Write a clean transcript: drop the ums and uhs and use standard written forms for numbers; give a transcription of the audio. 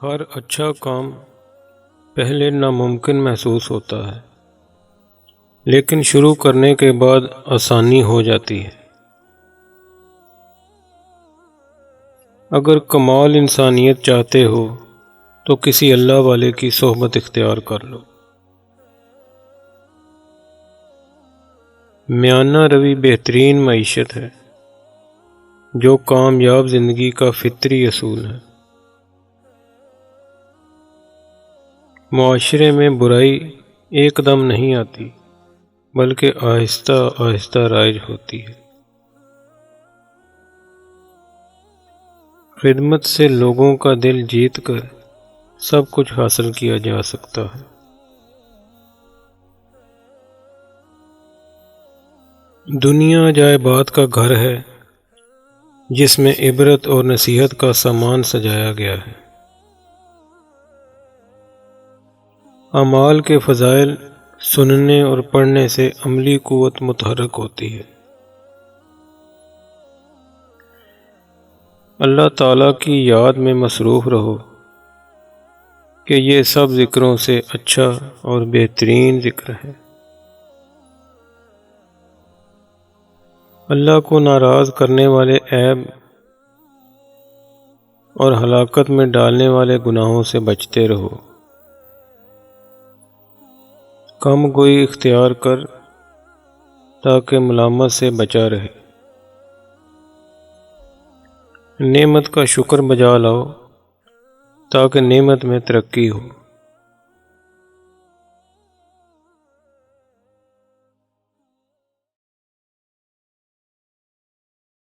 ہر اچھا کام پہلے ناممکن محسوس ہوتا ہے، لیکن شروع کرنے کے بعد آسانی ہو جاتی ہے۔ اگر کمال انسانیت چاہتے ہو تو کسی اللہ والے کی صحبت اختیار کر لو۔ میانہ روی بہترین معیشت ہے، جو کامیاب زندگی کا فطری اصول ہے۔ معاشرے میں برائی ایک دم نہیں آتی، بلکہ آہستہ آہستہ رائج ہوتی ہے۔ خدمت سے لوگوں کا دل جیت کر سب کچھ حاصل کیا جا سکتا ہے۔ دنیا عجائبات کا گھر ہے، جس میں عبرت اور نصیحت کا سامان سجایا گیا ہے۔ اعمال کے فضائل سننے اور پڑھنے سے عملی قوت متحرک ہوتی ہے۔ اللہ تعالیٰ کی یاد میں مصروف رہو کہ یہ سب ذکروں سے اچھا اور بہترین ذکر ہے۔ اللہ کو ناراض کرنے والے عیب اور ہلاکت میں ڈالنے والے گناہوں سے بچتے رہو۔ کم گوئی اختیار کر تاکہ ملامت سے بچا رہے۔ نعمت کا شکر بجا لاؤ تاکہ نعمت میں ترقی ہو۔